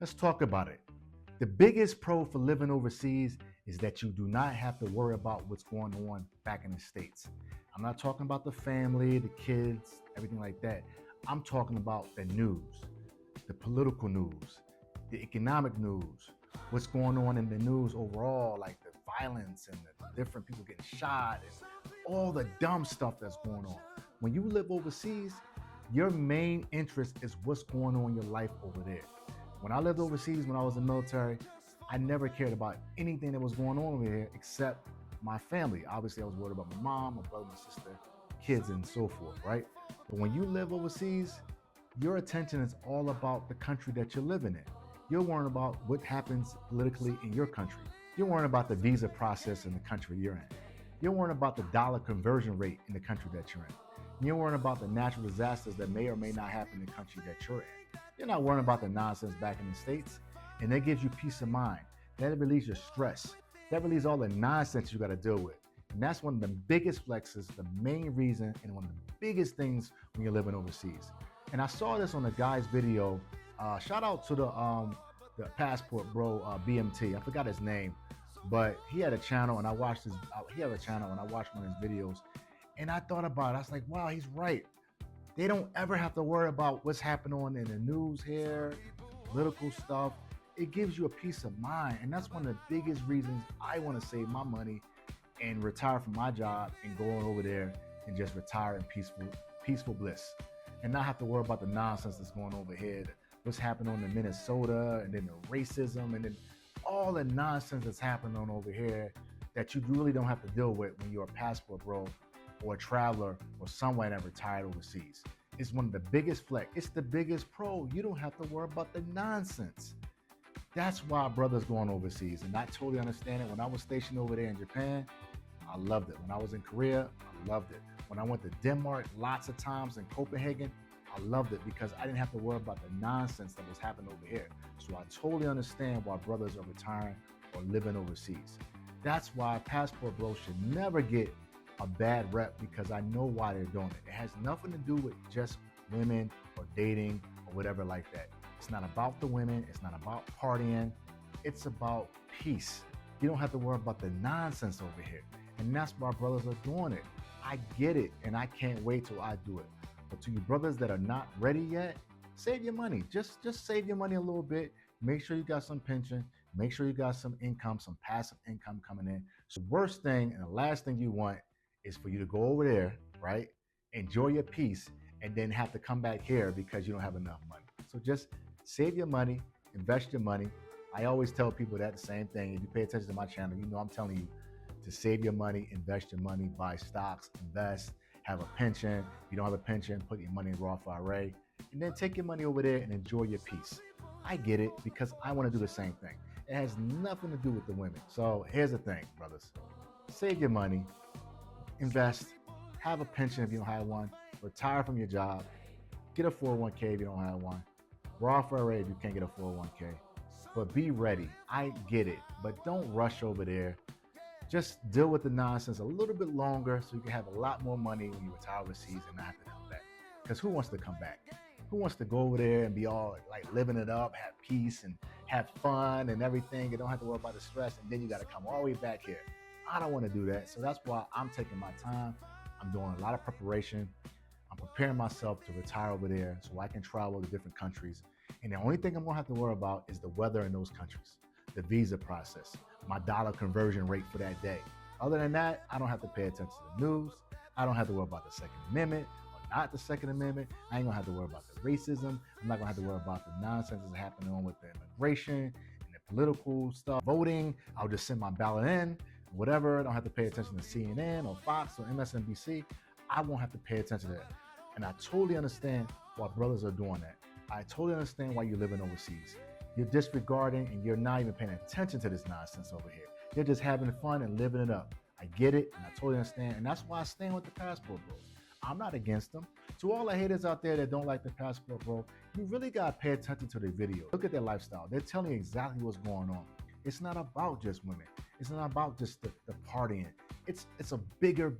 Let's talk about it. The biggest pro for living overseas is that you do not have to worry about what's going on back in the States. I'm not talking about the family, the kids, everything like that. I'm talking about the news, the political news, the economic news, what's going on in the news overall, like the violence and the different people getting shot and all the dumb stuff that's going on. When you live overseas, your main interest is what's going on in your life over there. When I lived overseas, when I was in the military, I never cared about anything that was going on over here except my family. Obviously, I was worried about my mom, my brother, my sister, kids, and so forth, right? But when you live overseas, your attention is all about the country that you're living in. You're worrying about what happens politically in your country. You're worrying about the visa process in the country you're in. You're worrying about the dollar conversion rate in the country that you're in. You're worrying about the natural disasters that may or may not happen in the country that you're in. You're not worrying about the nonsense back in the States. And that gives you peace of mind. That relieves your stress. That relieves all the nonsense you got to deal with. And that's one of the biggest flexes, the main reason, and one of the biggest things when you're living overseas. And I saw this on a guy's video. Shout out to the passport bro, BMT. I forgot his name, but he had a channel, and I watched his. He had a channel, and I watched one of his videos, and I thought about it. I was like, wow, he's right. They don't ever have to worry about what's happening on in the news here, political stuff. It gives you a peace of mind, and that's one of the biggest reasons I want to save my money and retire from my job and go on over there and just retire in peaceful bliss, and not have to worry about the nonsense that's going over here, what's happening on in Minnesota, and then the racism, and then all the nonsense that's happening on over here that you really don't have to deal with when you're a passport bro or a traveler or someone that retired overseas. It's one of the biggest flex. It's the biggest pro. You don't have to worry about the nonsense. That's why brothers going overseas, and I totally understand it. When I was stationed over there in Japan, I loved it. When I was in Korea, I loved it. When I went to Denmark lots of times in Copenhagen, I loved it because I didn't have to worry about the nonsense that was happening over here. So I totally understand why brothers are retiring or living overseas. That's why passport bros should never get a bad rep, because I know why they're doing it. It has nothing to do with just women or dating or whatever like that. It's not about the women. It's not about partying. It's about peace. You don't have to worry about the nonsense over here. And that's why brothers are doing it. I get it, and I can't wait till I do it. But to you brothers that are not ready yet, save your money. Just save your money a little bit. Make sure you got some pension. Make sure you got some income, some passive income coming in. So the worst thing and the last thing you want is for you to go over there, right? Enjoy your peace, and then have to come back here because you don't have enough money. So just save your money, invest your money. I always tell people that the same thing. If you pay attention to my channel, you know I'm telling you to save your money, invest your money, buy stocks, invest, have a pension. If you don't have a pension, put your money in Roth IRA, and then take your money over there and enjoy your peace. I get it because I want to do the same thing. It has nothing to do with the women. So here's the thing, brothers. Save your money, invest, have a pension if you don't have one, retire from your job, get a 401k if you don't have one, Roth IRA if you can't get a 401k. But be ready. I get it, but don't rush over there. Just deal with the nonsense a little bit longer so you can have a lot more money when you retire overseas and not have to come back. Because who wants to come back? Who wants to go over there and be all like living it up, have peace and have fun and everything? You don't have to worry about the stress, and then you got to come all the way back here. I don't want to do that. So that's why I'm taking my time. I'm doing a lot of preparation. I'm preparing myself to retire over there so I can travel to different countries. And the only thing I'm gonna have to worry about is the weather in those countries, the visa process, my dollar conversion rate for that day. Other than that, I don't have to pay attention to the news. I don't have to worry about the Second Amendment or not the Second Amendment. I ain't gonna have to worry about the racism. I'm not gonna have to worry about the nonsense that's happening on with the immigration and the political stuff, voting. I'll just send my ballot in, whatever. I don't have to pay attention to CNN or Fox or MSNBC. I won't have to pay attention to that. And I totally understand why brothers are doing that. I totally understand why you're living overseas. You're disregarding and you're not even paying attention to this nonsense over here. You're just having fun and living it up. I get it, and I totally understand. And that's why I stand with the passport bros. I'm not against them. To all the haters out there that don't like the passport bro, you really gotta pay attention to their videos. Look at their lifestyle. They're telling you exactly what's going on. It's not about just women. It's not about just the partying. It's a bigger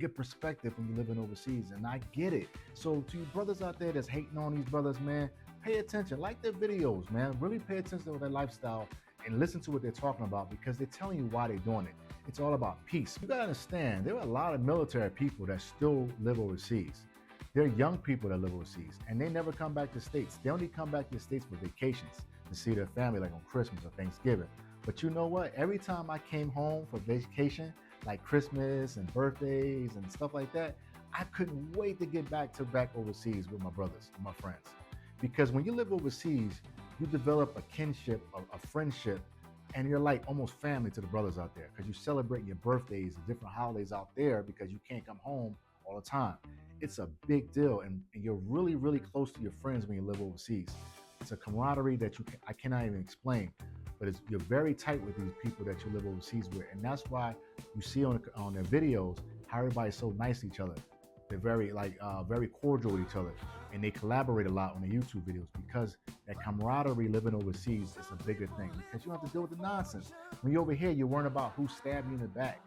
perspective when you're living overseas, and I get it. So to you brothers out there that's hating on these brothers, man, Pay attention, like their videos, man. Really pay attention to their lifestyle and listen to what they're talking about because they're telling you why they're doing it. It's all about peace. You gotta understand, there are a lot of military people that still live overseas. There are young people that live overseas and they never come back to the States. They only come back to the States for vacations to see their family, like on Christmas or Thanksgiving. But you know what? Every time I came home for vacation, like Christmas and birthdays and stuff like that, I couldn't wait to get back overseas with my brothers and my friends. Because when you live overseas, you develop a kinship, a friendship, and you're like almost family to the brothers out there because you celebrate your birthdays and different holidays out there because you can't come home all the time. It's a big deal, and you're really, really close to your friends when you live overseas. It's a camaraderie that I cannot even explain, but you're very tight with these people that you live overseas with, and that's why you see on their videos how everybody's so nice to each other. They're very cordial with each other, and they collaborate a lot on the YouTube videos because that camaraderie living overseas is a bigger thing because you don't have to deal with the nonsense. When you're over here, you're worrying about who stabbed you in the back,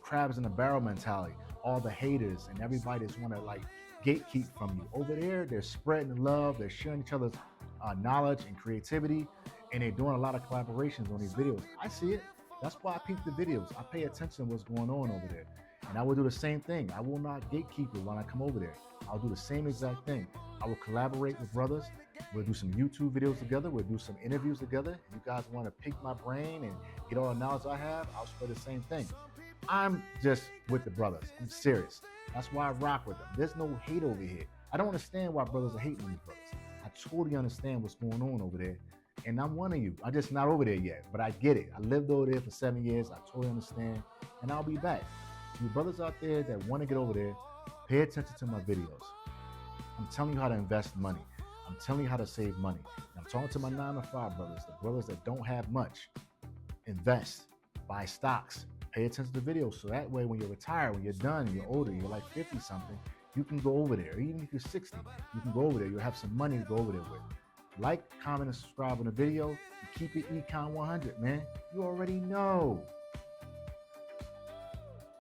crabs in the barrel mentality, all the haters and everybody that's want to like gatekeep from you. Over there, they're spreading love, they're sharing each other's knowledge and creativity, and they're doing a lot of collaborations on these videos. I see it. That's why I peep the videos. I pay attention to what's going on over there. And I will do the same thing. I will not gatekeep it when I come over there. I'll do the same exact thing. I will collaborate with brothers. We'll do some YouTube videos together. We'll do some interviews together. If you guys want to pick my brain and get all the knowledge I have, I'll spread the same thing. I'm just with the brothers. I'm serious. That's why I rock with them. There's no hate over here. I don't understand why brothers are hating these brothers. I totally understand what's going on over there. And I'm one of you. I'm just not over there yet, but I get it. I lived over there for 7 years. I totally understand. And I'll be back. To you brothers out there that want to get over there, pay attention to my videos. I'm telling you how to invest money. I'm telling you how to save money. And I'm talking to my 9-to-5 brothers, the brothers that don't have much. Invest, buy stocks, pay attention to videos. So that way, when you're retired, when you're done, you're older, you're like 50 something, you can go over there. Even if you're 60, you can go over there. You'll have some money to go over there with. Like, comment, and subscribe on the video. And keep it Econ 100, man. You already know.